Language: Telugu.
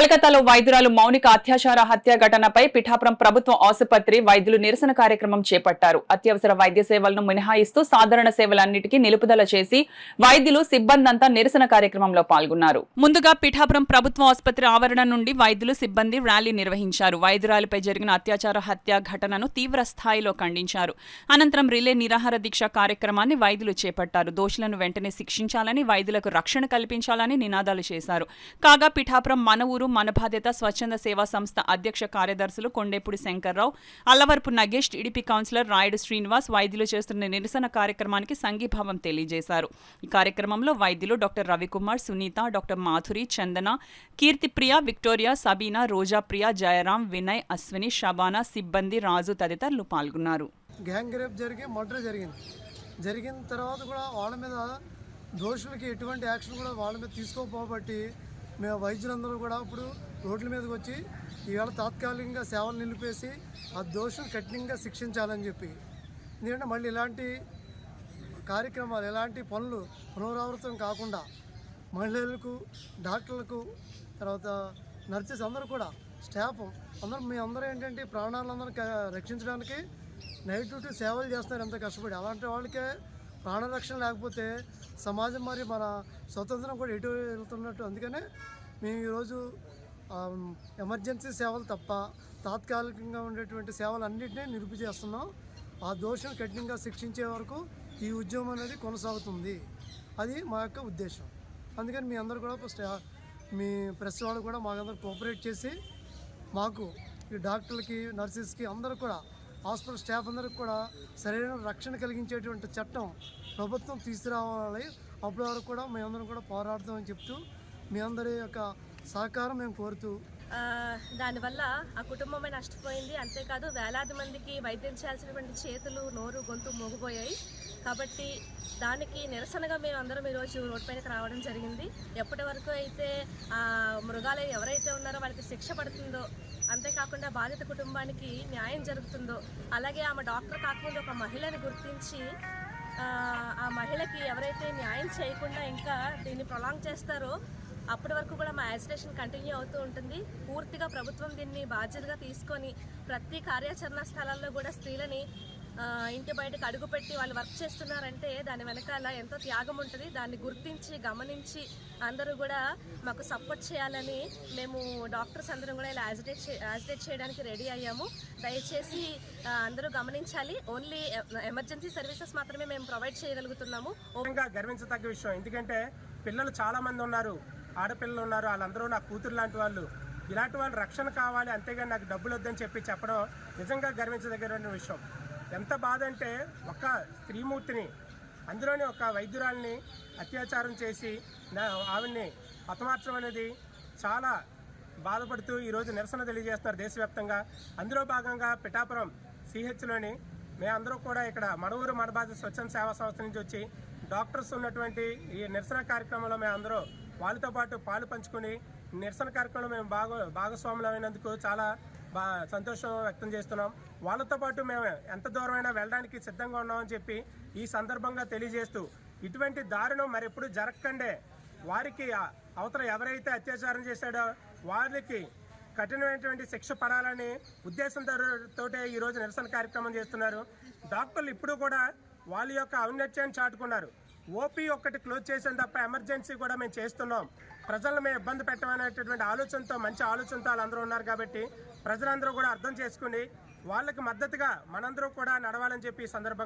కలకత్తాలో వైద్యురాలు మౌనిక అత్యాచార హత్య ఘటనపై పిఠాపురం ప్రభుత్వ ఆసుపత్రి వైద్యులు నిరసన కార్యక్రమం చేపట్టారు. అత్యవసర వైద్య సేవలను మినహాయిస్తూ సాధారణ సేవలన్నిటికీ నిలుపుదల చేసి వైద్యులు సిబ్బందంతా నిరసన కార్యక్రమంలో పాల్గొన్నారు. ముందుగా పిఠాపురం ప్రభుత్వ ఆసుపత్రి ఆవరణ నుండి వైద్యులు సిబ్బంది ర్యాలీ నిర్వహించారు. వైద్యురాలిపై జరిగిన అత్యాచార హత్య ఘటనను తీవ్ర స్థాయిలో ఖండించారు. అనంతరం రిలే నిరాహార దీక్ష కార్యక్రమాన్ని వైద్యులు చేపట్టారు. దోషులను వెంటనే శిక్షించాలని, వైద్యులకు రక్షణ కల్పించాలని నినాదాలు చేశారు. కాగా పిఠాపురం మన ఊరు మన బాధ్యత స్వచ్ఛంద సేవా సంస్థ అధ్యక్ష కార్యదర్శులు కొండేపూడి శంకర్రావు, అల్లవరపు నగేష్, టీడీపీ కౌన్సిలర్ రాయుడు శ్రీనివాస్ వైద్యులు చేస్తున్న నిరసన కార్యక్రమానికి సంఘీభావం తెలియజేశారు. ఈ కార్యక్రమంలో వైద్యులు డాక్టర్ రవికుమార్, సునీత, డాక్టర్ మాధురి, చందన, కీర్తిప్రియ, విక్టోరియా, సబీనా, రోజాప్రియ, జయరాం, వినయ్, అశ్విని, షబానా, సిబ్బంది, రాజు తదితరులు పాల్గొన్నారు. గ్యాంగ్ రేప్ జరిగిన తర్వాత కూడా వాళ్ళ మీద దోషులకి ఎటువంటి యాక్షన్ కూడా వాళ్ళ మీద తీసుకోపోబట్టి మేము వైద్యులందరూ కూడా ఇప్పుడు రోడ్ల మీదకి వచ్చి ఈవేళ తాత్కాలికంగా సేవలు నిలిపేసి ఆ దోషులు కఠినంగా శిక్షించాలని చెప్పి, ఎందుకంటే మళ్ళీ ఇలాంటి కార్యక్రమాలు, ఇలాంటి పనులు పునరావృతం కాకుండా మహిళలకు, డాక్టర్లకు, తర్వాత నర్సెస్ అందరూ కూడా స్టాఫ్ అందరూ మీ అందరూ ఏంటంటే ప్రాణాలందరూ రక్షించడానికి నైట్ డ్యూటీ సేవలు చేస్తున్నారు ఎంత కష్టపడి. అలాంటి వాళ్ళకే ప్రాణరక్షణ లేకపోతే సమాజం మరి మన స్వతంత్రం కూడా ఎటు వెళ్తున్నట్టు. అందుకనే మేము ఈరోజు ఎమర్జెన్సీ సేవలు తప్ప తాత్కాలికంగా ఉండేటువంటి సేవలు అన్నింటినీ నిలుపు చేస్తున్నాం. ఆ దోషం కఠినంగా శిక్షించే వరకు ఈ ఉద్యమం అనేది కొనసాగుతుంది. అది మా యొక్క ఉద్దేశం. అందుకని మీ అందరూ కూడా మీ ప్రెస్ వాళ్ళు కూడా మాకందరూ కోఆపరేట్ చేసి మాకు ఈ డాక్టర్లకి, నర్సెస్కి అందరూ కూడా, హాస్పిటల్ స్టాఫ్ అందరికి కూడా సరైన రక్షణ కలిగించేటువంటి చట్టం ప్రభుత్వం తీసుకురావాలి. అప్పటి వరకు కూడా మేమందరం కూడా పోరాడతామని చెప్తూ మీ అందరి యొక్క సహకారం మేము కోరుతూ, దానివల్ల ఆ కుటుంబమే నష్టపోయింది. అంతేకాదు వేలాది మందికి వైద్యం చేయాల్సినటువంటి చేతులు, నోరు, గొంతు మోగిపోయాయి. కాబట్టి దానికి నిరసనగా మేము అందరం ఈరోజు రోడ్డు పైనకి రావడం జరిగింది. ఎప్పటి వరకు అయితే మృగాలు ఎవరైతే ఉన్నారో వాళ్ళకి శిక్ష పడుతుందో, అంతేకాకుండా బాధిత కుటుంబానికి న్యాయం జరుగుతుందో, అలాగే ఆమె డాక్టర్ కాకముందు ఒక మహిళని గుర్తించి ఆ మహిళకి ఎవరైతే న్యాయం చేయకుండా ఇంకా దీన్ని ప్రొలాంగ్ చేస్తారో అప్పటి వరకు కూడా మా యాజిటేషన్ కంటిన్యూ అవుతూ ఉంటుంది. పూర్తిగా ప్రభుత్వం దీన్ని బాధ్యతగా తీసుకొని ప్రతి కార్యాచరణ స్థలాల్లో కూడా స్త్రీలని ఇంటి బయటకు అడుగుపెట్టి వాళ్ళు వర్క్ చేస్తున్నారంటే దాని వెనకాల ఎంతో త్యాగం ఉంటుంది. దాన్ని గుర్తించి, గమనించి అందరూ కూడా మాకు సపోర్ట్ చేయాలని మేము డాక్టర్స్ అందరం కూడా ఇలా యాజిటేట్ చేయడానికి రెడీ అయ్యాము. దయచేసి అందరూ గమనించాలి. ఓన్లీ ఎమర్జెన్సీ సర్వీసెస్ మాత్రమే మేము ప్రొవైడ్ చేయగలుగుతున్నాము. గర్వించదగ్గ విషయం. ఎందుకంటే పిల్లలు చాలామంది ఉన్నారు, ఆడపిల్లలు ఉన్నారు, వాళ్ళందరూ నా కూతురు లాంటి వాళ్ళు. ఇలాంటి వాళ్ళు రక్షణ కావాలి, అంతేగాని నాకు డబ్బులు వద్దని చెప్పడం నిజంగా గర్వించదగిన విషయం. ఎంత బాధ అంటే ఒక స్త్రీమూర్తిని, అందులోని ఒక వైద్యురాల్ని అత్యాచారం చేసి ఆవిడ్ని హతమార్చడం అనేది చాలా బాధపడుతూ ఈరోజు నిరసన తెలియజేస్తున్నారు దేశవ్యాప్తంగా. అందులో భాగంగా పిఠాపురం సిహెచ్లోని మేమందరూ కూడా ఇక్కడ మన ఊరు మన బాధ్యత స్వచ్ఛంద సేవా సంస్థ నుంచి వచ్చి డాక్టర్స్ ఉన్నటువంటి ఈ నిరసన కార్యక్రమంలో మేమందరూ వాళ్ళతో పాటు పాలు పంచుకొని నిరసన కార్యక్రమంలో మేము భాగస్వాములమైనందుకు చాలా సంతోషం వ్యక్తం చేస్తున్నాం. వాళ్ళతో పాటు మేము ఎంత దూరమైనా వెళ్ళడానికి సిద్ధంగా ఉన్నామని చెప్పి ఈ సందర్భంగా తెలియజేస్తూ, ఇటువంటి దారుణం మరెప్పుడు జరగకండే వారికి అవతల ఎవరైతే అత్యాచారం చేశాడో వారికి కఠినమైనటువంటి శిక్ష పడాలని ఉద్దేశంతో ఈరోజు నిరసన కార్యక్రమం చేస్తున్నారు. డాక్టర్లు ఇప్పుడు కూడా వాళ్ళ యొక్క ఔన్నత్యాన్ని చాటుకున్నారు. ఓపీ ఒక్కటి క్లోజ్ చేసాం తప్ప ఎమర్జెన్సీ కూడా మేము చేస్తున్నాం. ప్రజలను మేము ఇబ్బంది పెట్టమనేటటువంటి ఆలోచనతో, మంచి ఆలోచనతో వాళ్ళందరూ ఉన్నారు. కాబట్టి ప్రజలందరూ కూడా అర్థం చేసుకుని వాళ్ళకి మద్దతుగా మనందరూ కూడా నడవాలని చెప్పి ఈ సందర్భంగా